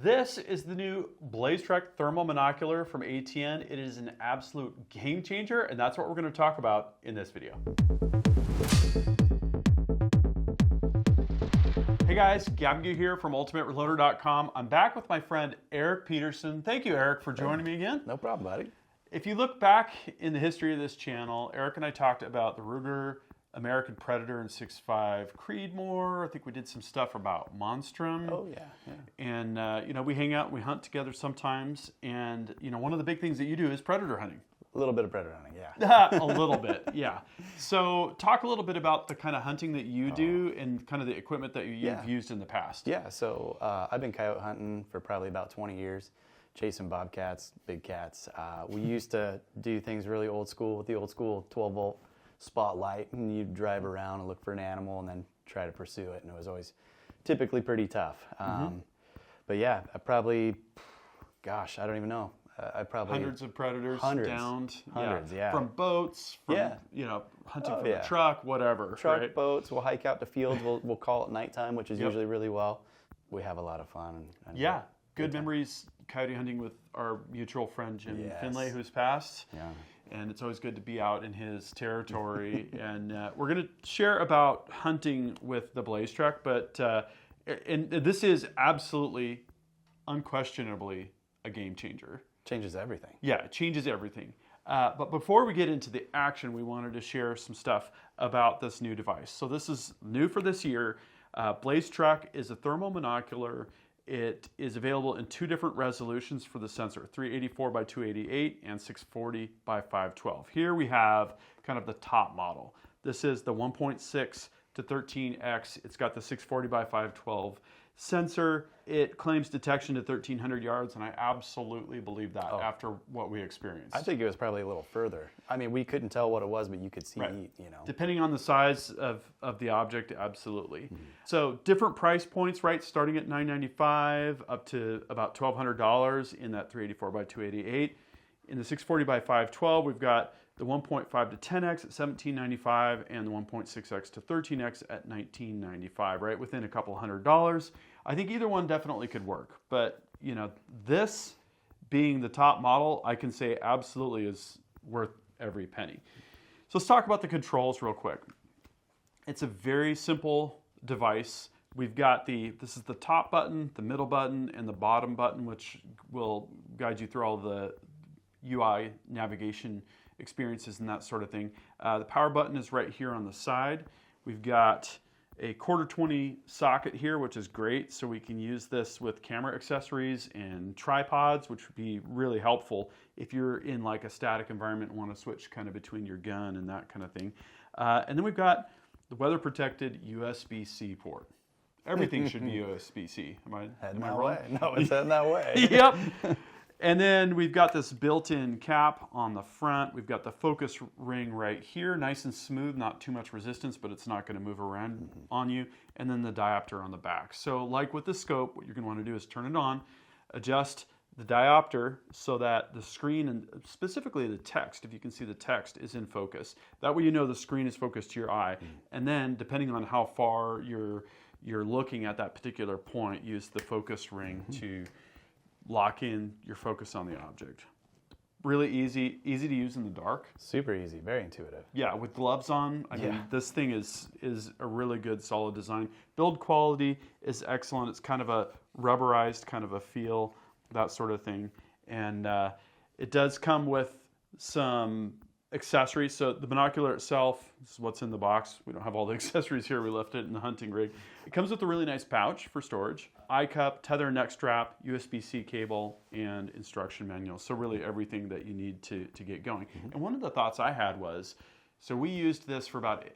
This is the new Blaze Trek Thermal Monocular from ATN. It is an absolute game changer, and that's what we're going to talk about in this video. Hey guys, Gavin here from UltimateReloader.com. I'm back with my friend Eric Peterson. Thank you, Eric, for joining me again. No problem, buddy. If you look back in the history of this channel, Eric and I talked about the Ruger American Predator and 6.5 Creedmoor. I think we did some stuff about Monstrum. Oh yeah. And we hang out and we hunt together sometimes. And one of the big things that you do is predator hunting. A little bit of predator hunting, yeah. A little bit, yeah. So talk a little bit about the kind of hunting that you do and kind of the equipment that you've used in the past. Yeah, so I've been coyote hunting for probably about 20 years, chasing bobcats, big cats. We used to do things really old school with the old school 12-volt spotlight, and you'd drive around and look for an animal and then try to pursue it, and it was always typically pretty tough. But yeah, I probably, gosh, I don't even know. I probably hundreds of predators downed. Hundreds, yeah. From boats, from hunting from a truck, whatever. Truck, right? boats. We'll hike out to fields. We'll call it nighttime, which is usually really well. We have a lot of fun. And yeah, good memories coyote hunting with our mutual friend Jim Finlay, who's passed. Yeah. And it's always good to be out in his territory. And we're going to share about hunting with the Blaze Trek, but and this is absolutely, unquestionably a game changer. Changes everything. Yeah, it changes everything. But before we get into the action, we wanted to share some stuff about this new device. So this is new for this year. Blaze Trek is a thermal monocular. It is available in two different resolutions for the sensor, 384 by 288 and 640 by 512. Here we have kind of the top model. This is the 1.6 to 13x. It's got the 640 by 512 sensor. It claims detection to 1,300 yards, and I absolutely believe that after what we experienced. I think it was probably a little further. I mean, we couldn't tell what it was, but you could see, Depending on the size of the object, absolutely. So different price points, right? Starting at $995 up to about $1,200 in that 384 by 288. In the 640 by 512, we've got the 1.5 to 10x at $1,795 and the 1.6x to 13x at $1,995, right? Within a couple $100. I think either one definitely could work. But, this being the top model, I can say absolutely is worth every penny. So let's talk about the controls real quick. It's a very simple device. We've got this is the top button, the middle button, and the bottom button, which will guide you through all the UI navigation experiences and that sort of thing. The power button is right here on the side. We've got a 1/4-20 socket here, which is great, so we can use this with camera accessories and tripods, which would be really helpful if you're in like a static environment and want to switch kind of between your gun and that kind of thing. And then we've got the weather-protected USB-C port. Everything should be USB-C. Am I wrong? No, it's heading that way. Yep. And then we've got this built-in cap on the front. We've got the focus ring right here, nice and smooth, not too much resistance, but it's not going to move around on you. And then the diopter on the back. So like with the scope, what you're going to want to do is turn it on, adjust the diopter so that the screen and specifically the text, if you can see the text, is in focus. That way you know the screen is focused to your eye. And then depending on how far you're looking at that particular point, use the focus ring to lock in your focus on the object. Really easy to use in the dark. Super easy, very intuitive. Yeah, with gloves on, I mean, this thing is a really good, solid design. Build quality is excellent. It's kind of a rubberized kind of a feel, that sort of thing. And it does come with some accessories. So the binocular itself, this is what's in the box. We don't have all the accessories here. We left it in the hunting rig. It comes with a really nice pouch for storage, eye cup, tether neck strap, USB-C cable, and instruction manual. So really everything that you need to get going. And one of the thoughts I had was, so we used this for about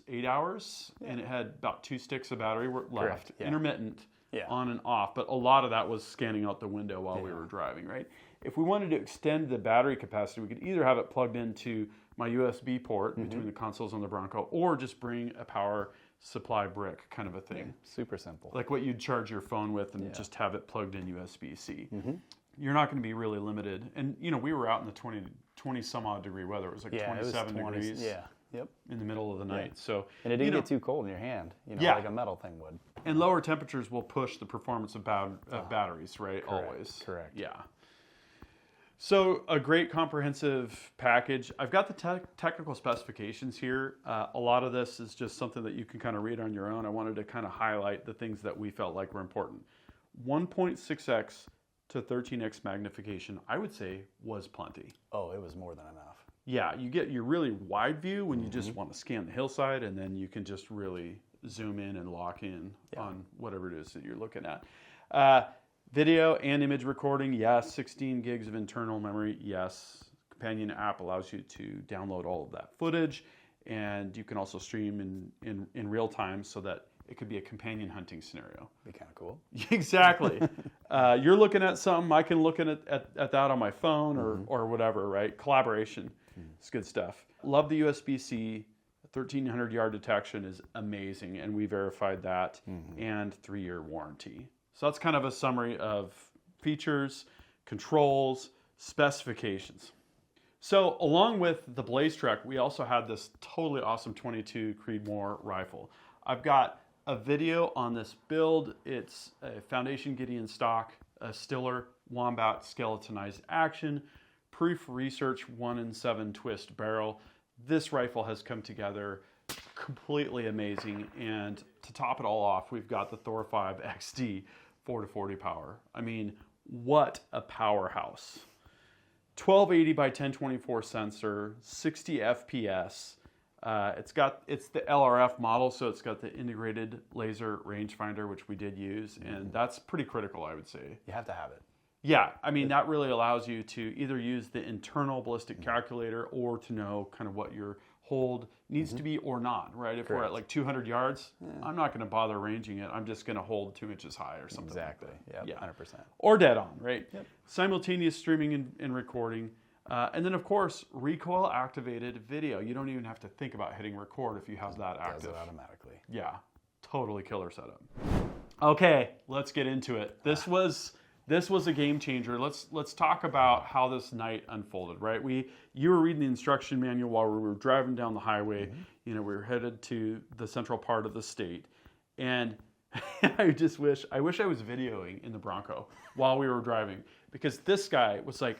8 hours, and it had about 2 sticks of battery left, intermittent, on and off. But a lot of that was scanning out the window while we were driving, right? If we wanted to extend the battery capacity, we could either have it plugged into my USB port between the consoles on the Bronco, or just bring a power supply brick kind of a thing. Yeah, super simple. Like what you'd charge your phone with and just have it plugged in USB-C. You're not going to be really limited. And, we were out in the 20 some odd degree weather. It was like 27 degrees. Yep. in the middle of the night. So And it didn't get too cold in your hand, Yeah. like a metal thing would. And lower temperatures will push the performance of batteries, right? Correct, Always. correct. Yeah. So a great comprehensive package. I've got the technical specifications here. A lot of this is just something that you can kind of read on your own. I wanted to kind of highlight the things that we felt like were important. 1.6x to 13x magnification, I would say, was plenty. Oh, it was more than enough. Yeah, you get your really wide view when you just want to scan the hillside, and then you can just really zoom in and lock in on whatever it is that you're looking at. Video and image recording, yes. 16 gigs of internal memory, yes. Companion app allows you to download all of that footage, and you can also stream in real time so that it could be a companion hunting scenario. Be kind of cool. Exactly. You're looking at something, I can look at that on my phone or whatever, right? Collaboration. It's good stuff. Love the USB-C. 1,300 yard detection is amazing, and we verified that, and 3-year warranty. So that's kind of a summary of features, controls, specifications. So along with the Blaze Trek, we also had this totally awesome 22 Creedmoor rifle. I've got a video on this build. It's a Foundation Gideon stock, a Stiller Wombat skeletonized action, Proof Research 1-in-7 twist barrel. This rifle has come together completely amazing, and to top it all off, we've got the Thor 5 XD 4-40 power. I mean, what a powerhouse. 1280 by 1024 sensor, 60 FPS. It's the LRF model, so it's got the integrated laser rangefinder, which we did use, and that's pretty critical, I would say. You have to have it. Yeah, I mean, that really allows you to either use the internal ballistic calculator or to know kind of what your hold needs to be or not, right? If we're at like 200 yards, I'm not going to bother ranging it. I'm just going to hold 2 inches high or something. Exactly. Like that. Yeah, Yeah, 100%. or dead on, right? Yep. Simultaneous streaming and recording. And then, of course, recoil-activated video. You don't even have to think about hitting record if you have that active. Does it automatically. Yeah, totally killer setup. Okay, let's get into it. This was a game changer. Let's talk about how this night unfolded, right? You were reading the instruction manual while we were driving down the highway. We were headed to the central part of the state, and I wish I was videoing in the Bronco while we were driving, because this guy was like,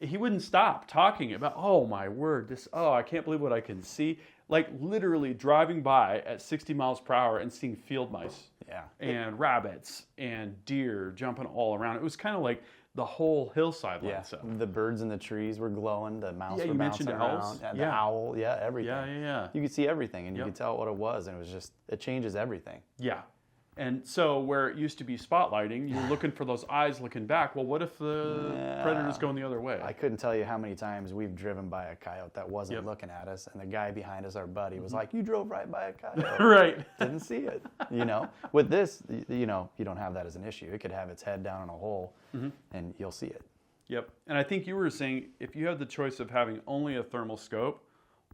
he wouldn't stop talking about, oh my word, I can't believe what I can see. Like literally driving by at 60 miles per hour and seeing field mice and rabbits and deer jumping all around. It was kind of like the whole hillside lights up. The birds in the trees were glowing, the mouse were you bouncing mentioned around. owls. The owl, everything. Yeah. You could see everything, and you could tell what it was, and it changes everything. Yeah. And so where it used to be spotlighting, you're looking for those eyes looking back. Well, what if the predator's going the other way? I couldn't tell you how many times we've driven by a coyote that wasn't looking at us, and the guy behind us, our buddy, was like, "You drove right by a coyote." Right. Didn't see it. With this, you don't have that as an issue. It could have its head down in a hole, and you'll see it. Yep. And I think you were saying if you had the choice of having only a thermal scope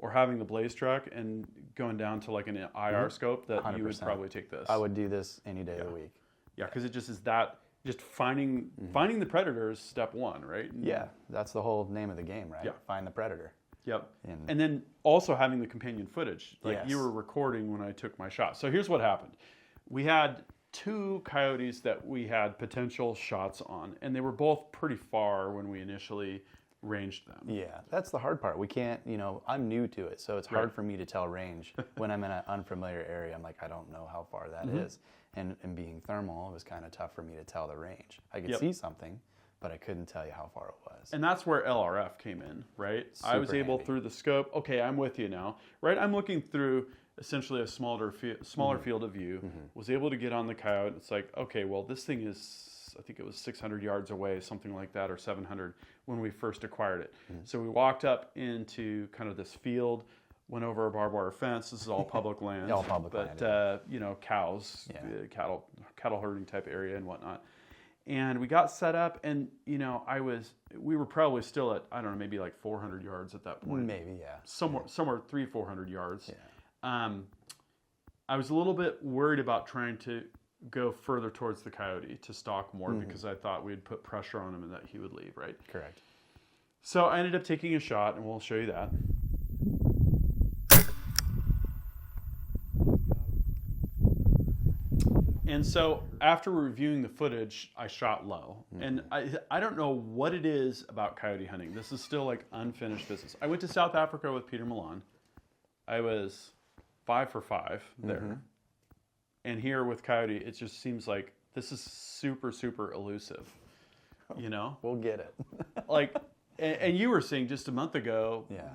or having the Blaze Trek and going down to like an IR scope, that 100%. You would probably take this. I would do this any day of the week. Yeah, because it just is that, just finding the predator is step one, right? Yeah, that's the whole name of the game, right? Yeah. Find the predator. Yep. And then also having the companion footage. Like Yes. you were recording when I took my shot. So here's what happened. We had 2 coyotes that we had potential shots on, and they were both pretty far when we initially ranged them. Yeah, that's the hard part. We can't, I'm new to it, so it's hard for me to tell range when I'm in an unfamiliar area. I'm like, I don't know how far that is. And being thermal, it was kind of tough for me to tell the range. I could see something, but I couldn't tell you how far it was. And that's where LRF came in, right? I was able handy. through the scope, okay, I'm with you now, right? I'm looking through essentially a smaller field of view, was able to get on the coyote. It's like, okay, well, this thing is, I think it was 600 yards away, something like that, or 700 when we first acquired it. So we walked up into kind of this field, went over a barbed wire fence. This is all public land. All public land. But, cows, cattle herding type area and whatnot. And we got set up, and we were probably still at, I don't know, maybe like 400 yards at that point. Maybe, yeah. Somewhere 300-400 yards. Yeah. I was a little bit worried about trying to go further towards the coyote to stalk more because I thought we'd put pressure on him and that he would leave, right? Correct. So I ended up taking a shot, and we'll show you that. And so after reviewing the footage, I shot low. And I don't know what it is about coyote hunting. This is still like unfinished business. I went to South Africa with Peter Milan. I was 5 for 5 there. And here with coyote, it just seems like this is super, super elusive. You know? We'll get it. Like, and you were saying just a month ago, Yeah.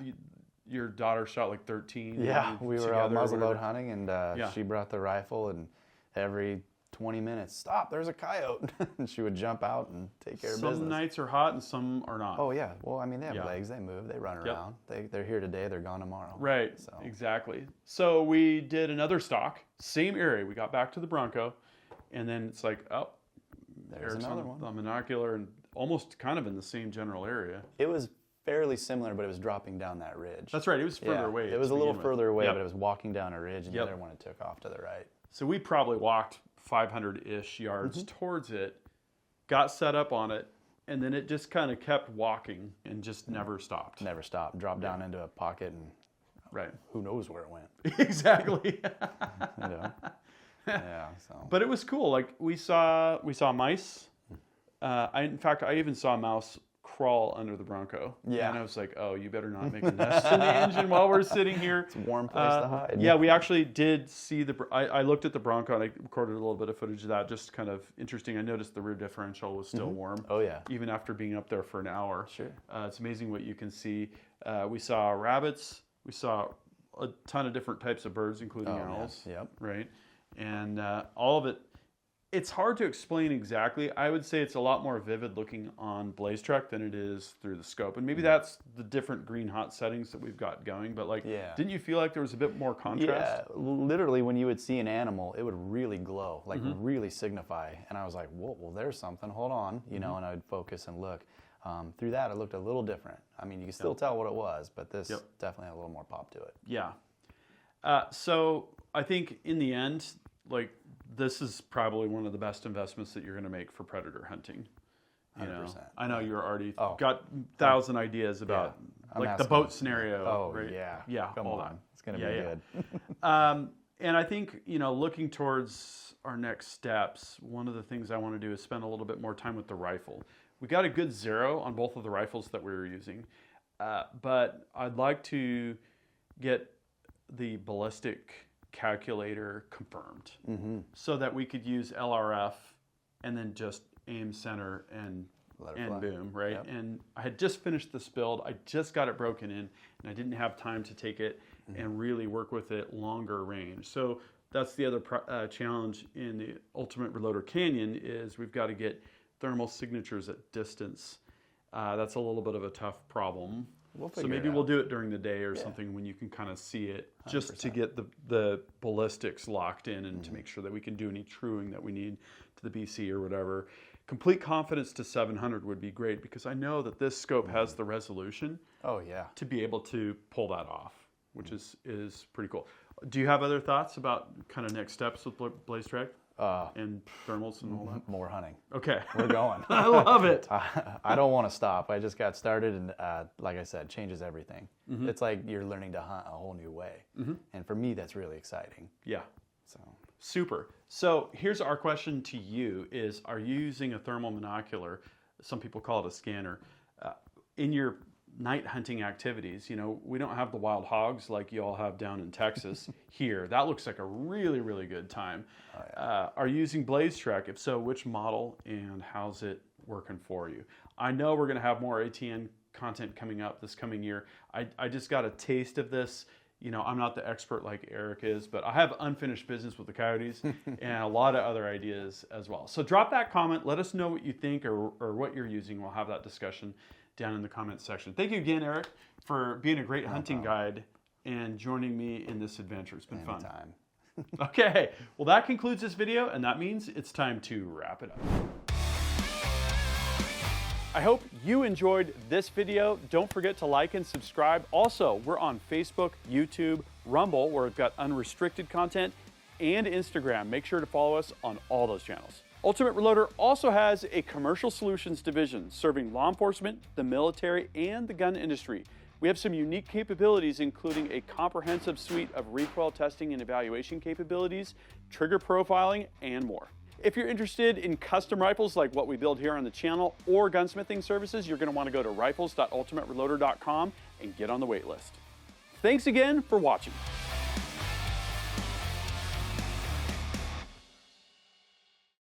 Your daughter shot like 13. Yeah, we were out muzzleload hunting. hunting, and she brought the rifle, and every 20 minutes, stop, there's a coyote. And she would jump out and take care of business. Some nights are hot and some are not. Oh, yeah. Well, I mean, they have legs, they move, they run around. They're here today, they're gone tomorrow. Right, exactly. So we did another stalk, same area. We got back to the Bronco, and then it's like, oh, there's another one. The monocular, and almost kind of in the same general area. It was fairly similar, but it was dropping down that ridge. That's right. It was further away. It was a little further away, but it was walking down a ridge, and the other one it took off to the right. So we probably walked 500-ish yards towards it, got set up on it, and then it just kind of kept walking and just never stopped. Never stopped. Dropped down into a pocket, and who knows where it went. Exactly. You know? Yeah. So. But it was cool. Like we saw mice. In fact, I even saw a mouse crawl under the Bronco. Yeah. And I was like, oh, you better not make a nest in the engine while we're sitting here. It's a warm place to hide. Yeah, we actually did see I looked at the Bronco and I recorded a little bit of footage of that. Just kind of interesting. I noticed the rear differential was still warm. Oh, yeah. Even after being up there for an hour. Sure. It's amazing what you can see. We saw rabbits. We saw a ton of different types of birds, including owls. Yep. Right. And all of it, it's hard to explain exactly. I would say it's a lot more vivid looking on Blaze Trek than it is through the scope. And maybe that's the different green hot settings that we've got going. But like, didn't you feel like there was a bit more contrast? Yeah, literally when you would see an animal, it would really glow, like really signify. And I was like, whoa, well, there's something, hold on, you know, and I would focus and look. Through that, it looked a little different. I mean, you can still tell what it was, but this definitely had a little more pop to it. Yeah. So I think in the end, like, this is probably one of the best investments that you're going to make for predator hunting. You 100%. know, I know you're already got 1,000 ideas about like the boat scenario. Oh, right? yeah. Come on. It's going to be good. And I think, you know, looking towards our next steps, one of the things I want to do is spend a little bit more time with the rifle. We got a good 0 on both of the rifles that we were using, but I'd like to get the ballistic calculator confirmed so that we could use LRF and then just aim center and boom, right? Yep. And I had just finished this build. I just got it broken in, and I didn't have time to take it and really work with it longer range. So that's the other challenge in the Ultimate Reloader Canyon is we've got to get thermal signatures at distance. That's a little bit of a tough problem. So maybe we'll do it during the day or something when you can kind of see it, just 100%. To get the ballistics locked in and to make sure that we can do any truing that we need to the BC or whatever. Complete confidence to 700 would be great because I know that this scope has the resolution to be able to pull that off, which is pretty cool. Do you have other thoughts about kind of next steps with Blaze Trek? And thermals and all that? More hunting. Okay. We're going. I love it. I don't want to stop. I just got started and like I said, changes everything. It's like you're learning to hunt a whole new way. And for me, that's really exciting. Yeah. So super. So here's our question to you is, are you using a thermal monocular, some people call it a scanner, in your night hunting activities? You know, we don't have the wild hogs like you all have down in Texas here. That looks like a really, really good time. Are you using Blaze Trek? If so, which model and how's it working for you? I know we're going to have more ATN content coming up this coming year. I just got a taste of this. You know, I'm not the expert like Eric is, but I have unfinished business with the Coyotes and a lot of other ideas as well. So drop that comment. Let us know what you think or what you're using. We'll have that discussion down in the comments section. Thank you again, Eric, for being a great hunting guide and joining me in this adventure. It's been fun. Okay, well that concludes this video, and that means it's time to wrap it up. I hope you enjoyed this video. Don't forget to like and subscribe. Also, we're on Facebook, YouTube, Rumble, where we've got unrestricted content, and Instagram. Make sure to follow us on all those channels. Ultimate Reloader also has a commercial solutions division serving law enforcement, the military, and the gun industry. We have some unique capabilities, including a comprehensive suite of recoil testing and evaluation capabilities, trigger profiling, and more. If you're interested in custom rifles like what we build here on the channel or gunsmithing services, you're going to want to go to rifles.ultimatereloader.com and get on the wait list. Thanks again for watching.